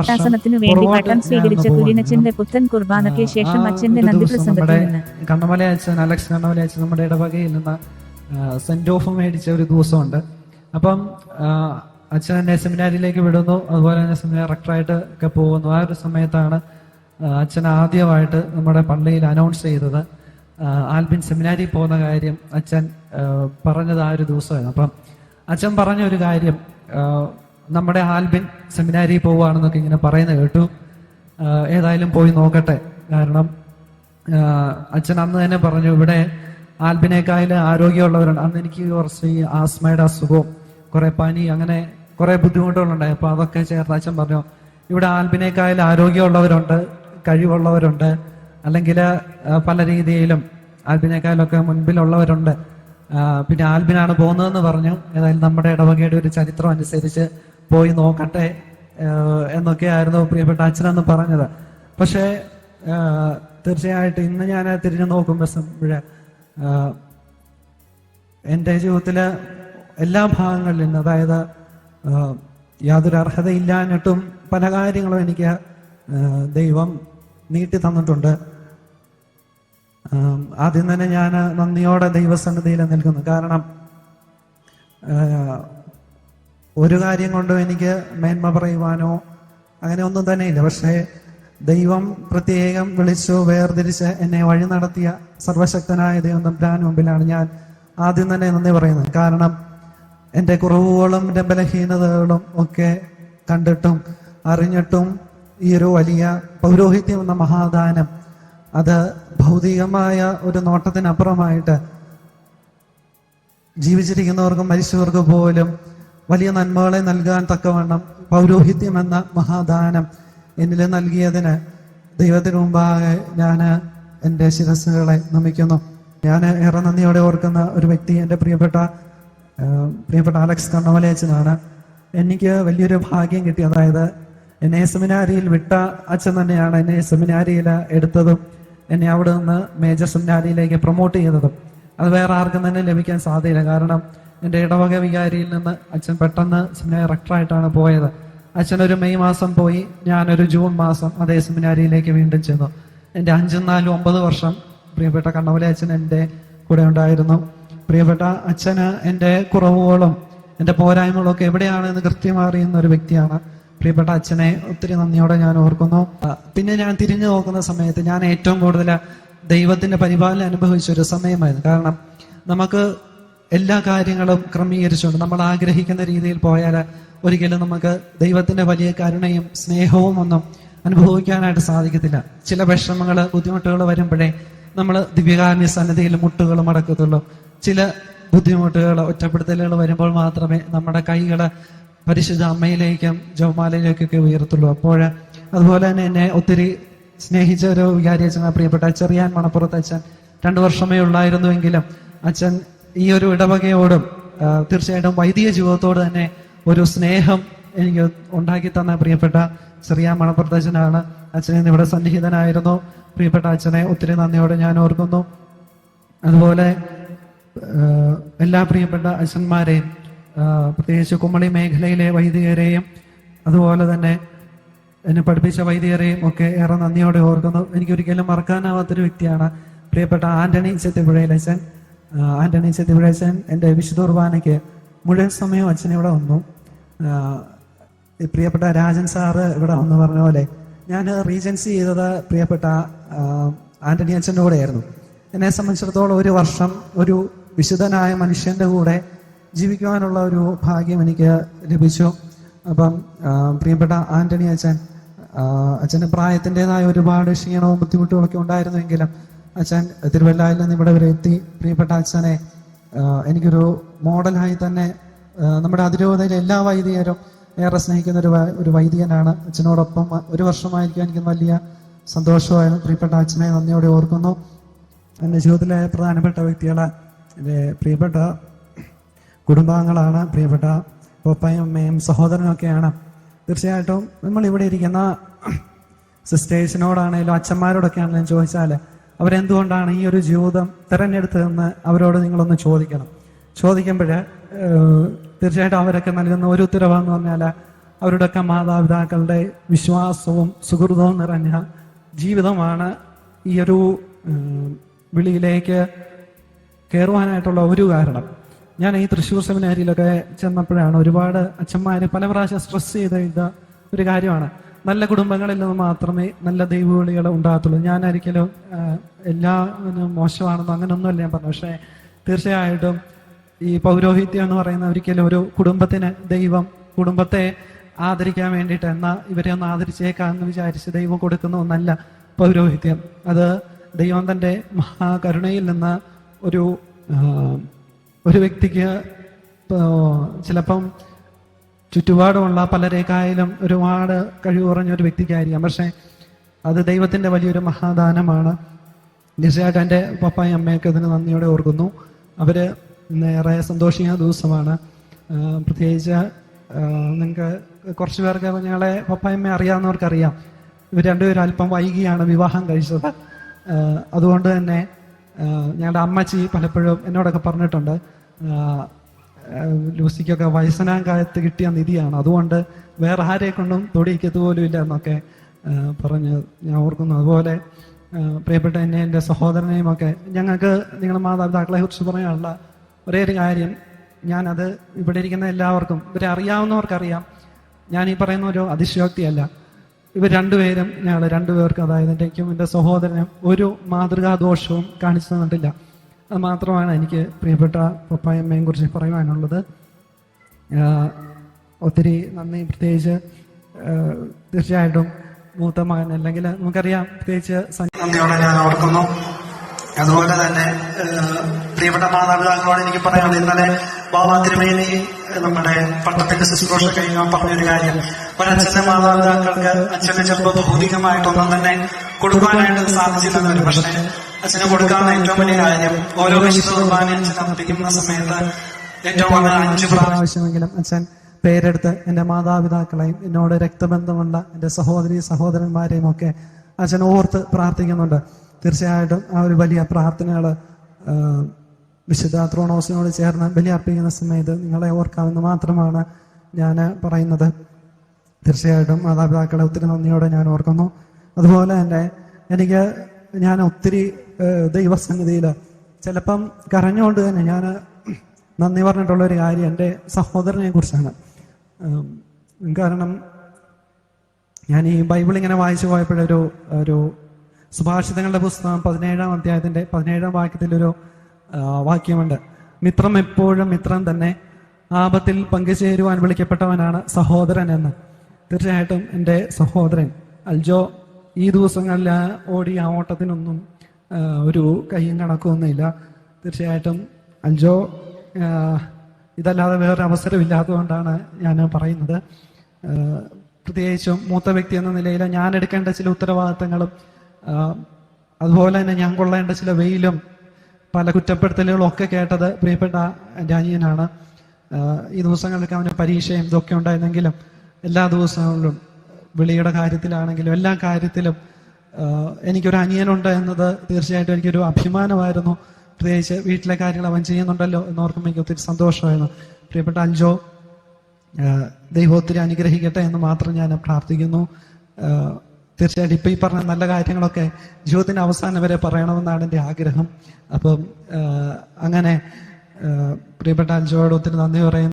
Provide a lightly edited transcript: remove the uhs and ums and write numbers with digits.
ശാസനത്തിനു വേണ്ടി പട്ടം സ്വീകരിച്ച കുര്യനച്ഛന്റെ പുത്തൻ കുർബാനയ്ക്ക് ശേഷം അച്ഛന്റെ നന്ദി പ്രസംഗത്തിൽ നിന്ന് കണ്ണമല അച്ഛൻ അലക്സ് കണ്ണമല അച്ഛൻ നമ്മുടെ ഇടവകയിൽ നിന്ന് സെന്റ് ഓഫ് മേടിച്ച ഒരു ദിവസമുണ്ട്. അപ്പം അച്ഛൻ എന്നെ സെമിനാരിയിലേക്ക് വിടുന്നു, അതുപോലെ തന്നെ സെമിനാർ റെക്ടറായിട്ട് ഒക്കെ പോകുന്നു. ആ ഒരു സമയത്താണ് അച്ഛൻ ആദ്യമായിട്ട് നമ്മുടെ പള്ളിയിൽ അനൗൺസ് ചെയ്തത് ആൽബിൻ സെമിനാരിൽ പോകുന്ന കാര്യം അച്ഛൻ പറഞ്ഞത് ആ ഒരു ദിവസമായിരുന്നു. അപ്പം അച്ഛൻ പറഞ്ഞ ഒരു കാര്യം, നമ്മുടെ ആൽബിൻ സെമിനാരിൽ പോവുകയാണെന്നൊക്കെ ഇങ്ങനെ പറയുന്നത് കേട്ടു. ഏതായാലും പോയി നോക്കട്ടെ. കാരണം അച്ഛൻ അന്ന് തന്നെ പറഞ്ഞു, ഇവിടെ ആൽബിനേക്കാളും ആരോഗ്യമുള്ളവരുണ്ട്. അന്ന് എനിക്ക് കുറച്ച് ഈ ആസ്മയുടെ അസുഖവും കുറെ പനി, അങ്ങനെ കുറെ ബുദ്ധിമുട്ടുകളുണ്ടായി. അപ്പൊ അതൊക്കെ ചേർത്ത് അച്ഛൻ പറഞ്ഞു, ഇവിടെ ആൽബിനേക്കാളും ആരോഗ്യമുള്ളവരുണ്ട്, കഴിവുള്ളവരുണ്ട്, അല്ലെങ്കിൽ പല രീതിയിലും ആൽബിനേക്കാളൊക്കെ മുൻപിലുള്ളവരുണ്ട്. പിന്നെ ആൽബിനാണ് പോകുന്നതെന്ന് പറഞ്ഞു. ഏതായാലും നമ്മുടെ ഇടവകയുടെ ഒരു ചരിത്രം അനുസരിച്ച് പോയി നോക്കട്ടെ എന്നൊക്കെയായിരുന്നു പ്രിയപ്പെട്ട അച്ഛനെന്ന് പറഞ്ഞത്. പക്ഷേ തീർച്ചയായിട്ടും ഇന്ന് ഞാൻ തിരിഞ്ഞു നോക്കുമ്പോൾ എൻ്റെ ജീവിതത്തിലെ എല്ലാ ഭാഗങ്ങളിൽ നിന്ന്, അതായത് യാതൊരു അർഹതയില്ലാഞ്ഞിട്ടും പല കാര്യങ്ങളും എനിക്ക് ദൈവം നീട്ടി തന്നിട്ടുണ്ട്. ആദ്യം തന്നെ ഞാൻ നന്ദിയോടെ ദൈവസന്നിധിയിൽ നിൽക്കുന്നു. കാരണം ഒരു കാര്യം കൊണ്ടും എനിക്ക് മേന്മ പറയുവാനോ അങ്ങനെ ഒന്നും തന്നെ ഇല്ല. പക്ഷേ ദൈവം പ്രത്യേകം വിളിച്ചു വേർതിരിച്ച് എന്നെ വഴി നടത്തിയ സർവശക്തനായ ദൈവം തമ്പുരാന് മുമ്പിലാണ് ഞാൻ ആദ്യം തന്നെ നന്ദി പറയുന്നത്. കാരണം എൻ്റെ കുറവുകളും എൻ്റെ ബലഹീനതകളും ഒക്കെ കണ്ടിട്ടും അറിഞ്ഞിട്ടും ഈ ഒരു വലിയ പൗരോഹിത്യം എന്ന മഹാദാനം, അത് ഭൗതികമായ ഒരു നോട്ടത്തിനപ്പുറമായിട്ട് ജീവിച്ചിരിക്കുന്നവർക്കും മരിച്ചവർക്കും പോലും വലിയ നന്മകളെ നൽകാൻ തക്കവണ്ണം പൗരോഹിത്യം എന്ന മഹാദാനം എന്നിൽ നൽകിയതിന് ദൈവത്തിന് മുമ്പാകെ ഞാൻ എൻ്റെ ശിരസ്സുകളെ നമിക്കുന്നു. ഞാൻ ഏറെ നന്ദിയോടെ ഓർക്കുന്ന ഒരു വ്യക്തി എൻ്റെ പ്രിയപ്പെട്ട അലക്സ് കണ്ണമലയച്ചനാണ്. എനിക്ക് വലിയൊരു ഭാഗ്യം കിട്ടി. അതായത് എന്നെ സെമിനാരിയിൽ വിട്ട അച്ഛൻ തന്നെയാണ് എന്നെ സെമിനാരിയിൽ എടുത്തതും എന്നെ അവിടെ നിന്ന് മേജർ സെമിനാരിയിലേക്ക് പ്രൊമോട്ട് ചെയ്തതും. അത് വേറെ ആർക്കും തന്നെ ലഭിക്കാൻ സാധ്യതയില്ല. കാരണം എൻ്റെ ഇടവക വികാരിയിൽ നിന്ന് അച്ഛൻ പെട്ടെന്ന് സെമിനാരി റെക്ടറായിട്ടാണ് പോയത്. അച്ഛൻ ഒരു മെയ് മാസം പോയി, ഞാനൊരു ജൂൺ മാസം അതേ സെമിനാരിയിലേക്ക് വീണ്ടും ചെന്നു. എൻ്റെ 5, 4, 9 വർഷം പ്രിയപ്പെട്ട കണ്ണമല അച്ഛൻ എൻ്റെ കൂടെ ഉണ്ടായിരുന്നു. പ്രിയപ്പെട്ട അച്ഛന് എൻ്റെ കുറവുകളും എൻ്റെ പോരായ്മകളൊക്കെ എവിടെയാണെന്ന് കൃത്യമായി അറിയുന്ന ഒരു വ്യക്തിയാണ്. പ്രിയപ്പെട്ട അച്ഛനെ ഒത്തിരി നന്ദിയോടെ ഞാൻ ഓർക്കുന്നു. പിന്നെ ഞാൻ തിരിഞ്ഞു നോക്കുന്ന സമയത്ത് ഞാൻ ഏറ്റവും കൂടുതൽ ദൈവത്തിന്റെ പരിപാലനം അനുഭവിച്ച ഒരു സമയമായിരുന്നു. കാരണം നമുക്ക് എല്ലാ കാര്യങ്ങളും ക്രമീകരിച്ചുകൊണ്ട് നമ്മൾ ആഗ്രഹിക്കുന്ന രീതിയിൽ പോയാൽ ഒരിക്കലും നമുക്ക് ദൈവത്തിന്റെ വലിയ കരുണയും സ്നേഹവും ഒന്നും അനുഭവിക്കാനായിട്ട് സാധിക്കത്തില്ല. ചില വിഷമങ്ങൾ, ബുദ്ധിമുട്ടുകൾ വരുമ്പോഴേ നമ്മൾ ദിവ്യകാരുണ്യ സന്നിധിയിൽ മുട്ടുകൾ മടക്കത്തുള്ളൂ. ചില ബുദ്ധിമുട്ടുകൾ, ഒറ്റപ്പെടുത്തലുകൾ വരുമ്പോൾ മാത്രമേ നമ്മുടെ കൈകൾ പരിശുദ്ധ അമ്മയിലേക്കും ജപമാലയിലേക്കൊക്കെ ഉയർത്തുള്ളൂ. അപ്പോൾ അതുപോലെ തന്നെ എന്നെ ഒത്തിരി സ്നേഹിച്ച ഒരു വികാരി അച്ഛൻ, പ്രിയപ്പെട്ട ചെറിയാൻ മണപ്പുറത്ത് അച്ഛൻ 2 വർഷമേ ഉള്ളായിരുന്നുവെങ്കിലും അച്ഛൻ ഈ ഒരു ഇടവകയോടും തീർച്ചയായിട്ടും വൈദിക ജീവിതത്തോട് തന്നെ ഒരു സ്നേഹം എനിക്ക് ഉണ്ടാക്കി തന്ന പ്രിയപ്പെട്ട ചെറിയാൻ മണപ്പുറത്ത് അച്ഛനാണ്. അച്ഛൻ ഇന്ന് ഇവിടെ സന്നിഹിതനായിരുന്നു. പ്രിയപ്പെട്ട അച്ഛനെ ഒത്തിരി നന്ദിയോടെ ഞാൻ ഓർക്കുന്നു. അതുപോലെ എല്ലാ പ്രിയപ്പെട്ട അച്ഛന്മാരെയും, പ്രത്യേകിച്ച് കുമ്മളി മേഖലയിലെ വൈദികരെയും അതുപോലെ തന്നെ എന്നെ പഠിപ്പിച്ച വൈദികരെയും ഒക്കെ ഏറെ നന്ദിയോടെ ഓർക്കുന്നു. എനിക്കൊരിക്കലും മറക്കാനാവാത്തൊരു വ്യക്തിയാണ് പ്രിയപ്പെട്ട ആന്റണി ചെത്തിപ്പുഴയിലച്ഛൻ. ആന്റണി ചെത്തിപ്പുഴയച്ഛൻ എൻ്റെ വിശുദ്ധ കുർബാനയ്ക്ക് മുഴുവൻ സമയവും അച്ഛൻ ഇവിടെ വന്നു. പ്രിയപ്പെട്ട രാജൻ സാറ് ഇവിടെ വന്നു പറഞ്ഞ പോലെ ഞാൻ റീജൻസി ചെയ്തത് പ്രിയപ്പെട്ട ആന്റണി അച്ഛൻ്റെ കൂടെയായിരുന്നു. എന്നെ സംബന്ധിച്ചിടത്തോളം 1 വർഷം ഒരു വിശുദ്ധനായ മനുഷ്യന്റെ കൂടെ ജീവിക്കുവാനുള്ള ഒരു ഭാഗ്യം എനിക്ക് ലഭിച്ചു. അപ്പം പ്രിയപ്പെട്ട ആന്റണി അച്ഛൻ്റെ പ്രായത്തിൻ്റെതായ ഒരുപാട് ക്ഷീണവും ബുദ്ധിമുട്ടുകളൊക്കെ ഉണ്ടായിരുന്നുവെങ്കിലും അച്ഛൻ തിരുവല്ലയിൽ നിന്ന് ഇവിടെ വരെ എത്തി. പ്രിയപ്പെട്ട അച്ഛനെ എനിക്കൊരു മോഡലായി തന്നെ നമ്മുടെ അതിരൂപതയിലെ എല്ലാ വൈദികരും ഏറെ സ്നേഹിക്കുന്ന ഒരു വൈദികനാണ്. അച്ഛനോടൊപ്പം 1 വർഷമായിരിക്കും എനിക്ക് വലിയ സന്തോഷമായിരുന്നു. പ്രിയപ്പെട്ട അച്ഛനെ നന്ദിയോടെ ഓർക്കുന്നു. എൻ്റെ ജീവിതത്തിലെ പ്രധാനപ്പെട്ട വ്യക്തികളെ എൻ്റെ പ്രിയപ്പെട്ട കുടുംബാംഗങ്ങളാണ്. പ്രിയപ്പെട്ട പപ്പയും അമ്മയും സഹോദരനൊക്കെയാണ്. തീർച്ചയായിട്ടും നമ്മൾ ഇവിടെ ഇരിക്കുന്ന സിസ്റ്റേഴ്സിനോടാണെങ്കിലും അച്ഛന്മാരോടൊക്കെ ആണെങ്കിലും ചോദിച്ചാൽ അവരെന്തുകൊണ്ടാണ് ഈ ഒരു ജീവിതം തിരഞ്ഞെടുത്തതെന്ന് അവരോട് നിങ്ങളൊന്ന് ചോദിക്കണം. ചോദിക്കുമ്പോൾ തീർച്ചയായിട്ടും അവരൊക്കെ നൽകുന്ന ഒരു ഉത്തരവാന്ന് പറഞ്ഞാൽ അവരുടെയൊക്കെ മാതാപിതാക്കളുടെ വിശ്വാസവും സുഹൃതവും നിറഞ്ഞ ജീവിതമാണ് ഈ ഒരു വിളിയിലേക്ക് കയറുവാനായിട്ടുള്ള ഒരു കാരണം. ഞാൻ ഈ തൃശ്ശൂർ സെമിനാരിയിലൊക്കെ ചെന്നപ്പോഴാണ് ഒരുപാട് അച്ഛന്മാർ പല പ്രാവശ്യം സ്ട്രെസ് ചെയ്ത ഒരു കാര്യമാണ്, നല്ല കുടുംബങ്ങളിൽ നിന്ന് മാത്രമേ നല്ല ദൈവവിളികൾ ഉണ്ടാകത്തുള്ളൂ. ഞാനൊരിക്കലും എല്ലാവരും മോശമാണെന്നോ അങ്ങനെയൊന്നുമല്ല ഞാൻ പറഞ്ഞു. പക്ഷേ തീർച്ചയായിട്ടും ഈ പൗരോഹിത്യം എന്ന് പറയുന്ന ഒരിക്കലും ഒരു കുടുംബത്തിന് ദൈവം കുടുംബത്തെ ആദരിക്കാൻ വേണ്ടിയിട്ട് എന്നാൽ ഇവരെ ഒന്ന് ആദരിച്ചേക്കാന്ന് വിചാരിച്ച് ദൈവം കൊടുക്കുന്ന ഒന്നല്ല പൗരോഹിത്യം. അത് ദൈവം തൻ്റെ മഹാകരുണയിൽ നിന്ന് ഒരു വ്യക്തിക്ക് ചിലപ്പം ചുറ്റുപാടുമുള്ള പലരേക്കായാലും ഒരുപാട് കഴിവ് കുറഞ്ഞ ഒരു വ്യക്തിക്കായിരിക്കാം, പക്ഷെ അത് ദൈവത്തിൻ്റെ വലിയൊരു മഹാദാനമാണ്. തീർച്ചയായിട്ടും എൻ്റെ പപ്പായും അമ്മയൊക്കെ ഇതിന് നന്ദിയോടെ ഓർക്കുന്നു. അവർ ഏറെ സന്തോഷിക്കുന്ന ദിവസമാണ്. പ്രത്യേകിച്ച് നിങ്ങൾക്ക് കുറച്ച് പേർക്ക് ഞങ്ങളെ പപ്പായമ്മയെ അറിയാവുന്നവർക്കറിയാം, ഇവർ രണ്ടുപേരും അല്പം വൈകിയാണ് വിവാഹം കഴിച്ചത്. അതുകൊണ്ട് തന്നെ ഞങ്ങളുടെ അമ്മച്ചി പലപ്പോഴും എന്നോടൊക്കെ പറഞ്ഞിട്ടുണ്ട്, ലൂസിക്കൊക്കെ വയസ്സനാം കാലത്ത് കിട്ടിയ നിധിയാണ്, അതുകൊണ്ട് വേറെ ആരെ കൊണ്ടും തൊടിയിക്കത്ത് പോലും ഇല്ല എന്നൊക്കെ പറഞ്ഞ് ഞാൻ ഓർക്കുന്നു. അതുപോലെ പ്രിയപ്പെട്ട എന്നെ എൻ്റെ സഹോദരനെയും ഒക്കെ ഞങ്ങൾക്ക് നിങ്ങളുടെ മാതാപിതാക്കളെ കുറിച്ച് പറയാനുള്ള ഒരേ ഒരു കാര്യം, ഞാനത് ഇവിടെ ഇരിക്കുന്ന എല്ലാവർക്കും ഇവരെ അറിയാവുന്നവർക്കറിയാം, ഞാൻ ഈ പറയുന്ന ഒരു അതിശയോക്തിയല്ല. ഇവർ രണ്ടുപേരും ഞങ്ങൾ രണ്ടുപേർക്ക്, അതായത് എൻ്റെക്കും എൻ്റെ സഹോദരനും ഒരു മാതൃകാദോഷവും കാണിച്ചു തന്നിട്ടില്ല. അത് മാത്രമാണ് എനിക്ക് പ്രിയപ്പെട്ട പപ്പായമ്മയെ കുറിച്ച് പറയുവാനുള്ളത്. ഒത്തിരി നന്ദി. പ്രത്യേകിച്ച് തീർച്ചയായിട്ടും മൂത്ത മകൻ, അല്ലെങ്കിൽ നമുക്കറിയാം, പ്രത്യേകിച്ച് നന്ദിയോടെ ഞാൻ ഓർക്കുന്നു. അതുപോലെ തന്നെ പ്രിയപ്പെട്ട മാതാപിതാക്കളോട് എനിക്ക് പറയാനുള്ളത്, ഇന്നലെ ബാബാ തിരുമേനി നമ്മുടെ പട്ടത്തിന്റെ ശുശ്രൂഷ കഴിഞ്ഞാൽ പറഞ്ഞൊരു കാര്യം, ഒരച്ഛന്റെ മാതാപിതാക്കൾക്ക് അച്ഛന് ചിലപ്പോൾ ഭൗതികമായിട്ടൊന്നും തന്നെ കൊടുക്കാനായിട്ട് സാധിച്ചില്ലെന്ന് വരും. പക്ഷെ അച്ഛന് കൊടുക്കാവുന്ന ഏറ്റവും വലിയ കാര്യം ഓരോ വിശുദ്ധ കുർബാനയും അച്ഛൻ അർപ്പിക്കുന്ന സമയത്ത് ഏറ്റവും കൂടുതൽ 5 പ്രാവശ്യമെങ്കിലും അച്ഛൻ പേരെടുത്ത് എൻ്റെ മാതാപിതാക്കളെയും എന്നോട് രക്തബന്ധമുള്ള എൻ്റെ സഹോദരി സഹോദരന്മാരെയും ഒക്കെ അച്ഛൻ ഓർത്ത് പ്രാർത്ഥിക്കുന്നുണ്ട്. തീർച്ചയായിട്ടും ആ ഒരു വലിയ പ്രാർത്ഥനകൾ വിശുദ്ധ ത്രോണോസിനോട് ചേർന്ന് ബലി അർപ്പിക്കുന്ന സമയത്ത് നിങ്ങളെ ഓർക്കാമെന്ന് മാത്രമാണ് ഞാൻ പറയുന്നത്. തീർച്ചയായിട്ടും മാതാപിതാക്കളെ ഒത്തിരി നന്ദിയോടെ ഞാൻ ഓർക്കുന്നു. അതുപോലെ തന്നെ ഞാൻ ഒത്തിരി ദൈവസന്നിധിയിൽ ചിലപ്പം കരഞ്ഞുകൊണ്ട് തന്നെ ഞാൻ നന്ദി പറഞ്ഞിട്ടുള്ള ഒരു കാര്യം എൻ്റെ സഹോദരനെ കുറിച്ചാണ്. കാരണം ഞാൻ ഈ ബൈബിൾ ഇങ്ങനെ വായിച്ചു പോയപ്പോഴൊരു സുഭാഷിതങ്ങളുടെ പുസ്തകം 17-ാം അധ്യായത്തിന്റെ 17-ാം വാക്യത്തിലൊരു വാക്യമുണ്ട്, മിത്രം എപ്പോഴും മിത്രം തന്നെ, ആപത്തിൽ പങ്കുചേരുവാൻ വിളിക്കപ്പെട്ടവനാണ് സഹോദരൻ എന്ന്. തീർച്ചയായിട്ടും എൻ്റെ സഹോദരൻ അൽജോ ഈ ദിവസങ്ങളിൽ ഓടിയ ആ ഓട്ടത്തിനൊന്നും ഒരു കയ്യും കണക്കൊന്നുമില്ല. തീർച്ചയായിട്ടും അൽജോ ഇതല്ലാതെ വേറെ അവസരമില്ലാത്തതുകൊണ്ടാണ് ഞാൻ പറയുന്നത്. പ്രത്യേകിച്ചും മൂത്ത വ്യക്തി എന്ന നിലയിൽ ഞാൻ എടുക്കേണ്ട ചില ഉത്തരവാദിത്തങ്ങളും അതുപോലെ തന്നെ ഞാൻ കൊള്ളേണ്ട ചില വെയിലും പല കുറ്റപ്പെടുത്തലുകളും ഒക്കെ കേട്ടത് പ്രിയപ്പെട്ട എൻ്റെ അനിയനാണ്. ഈ ദിവസങ്ങളിലൊക്കെ അവന് പരീക്ഷയും ഇതൊക്കെ ഉണ്ടായിരുന്നെങ്കിലും എല്ലാ ദിവസങ്ങളിലും വിളിയുടെ കാര്യത്തിലാണെങ്കിലും എല്ലാ കാര്യത്തിലും എനിക്കൊരു അനിയനുണ്ട് എന്നത് തീർച്ചയായിട്ടും എനിക്കൊരു അഭിമാനമായിരുന്നു. പ്രത്യേകിച്ച് വീട്ടിലെ കാര്യങ്ങൾ അവൻ ചെയ്യുന്നുണ്ടല്ലോ എന്നോർക്കുമ്പോൾ എനിക്ക് ഒത്തിരി സന്തോഷമായിരുന്നു. പ്രിയപ്പെട്ട അൽജോ, ദൈവം ഒത്തിരി അനുഗ്രഹിക്കട്ടെ എന്ന് മാത്രം ഞാൻ പ്രാർത്ഥിക്കുന്നു. തീർച്ചയായിട്ടും ഇപ്പം ഈ പറഞ്ഞ നല്ല കാര്യങ്ങളൊക്കെ ജീവിതത്തിന്റെ അവസാനം വരെ പറയണമെന്നാണ് എൻ്റെ ആഗ്രഹം. അപ്പം അങ്ങനെ പ്രിയപ്പെട്ട അൽജോയോട് ഒത്തിരി നന്ദി പറയുന്നു.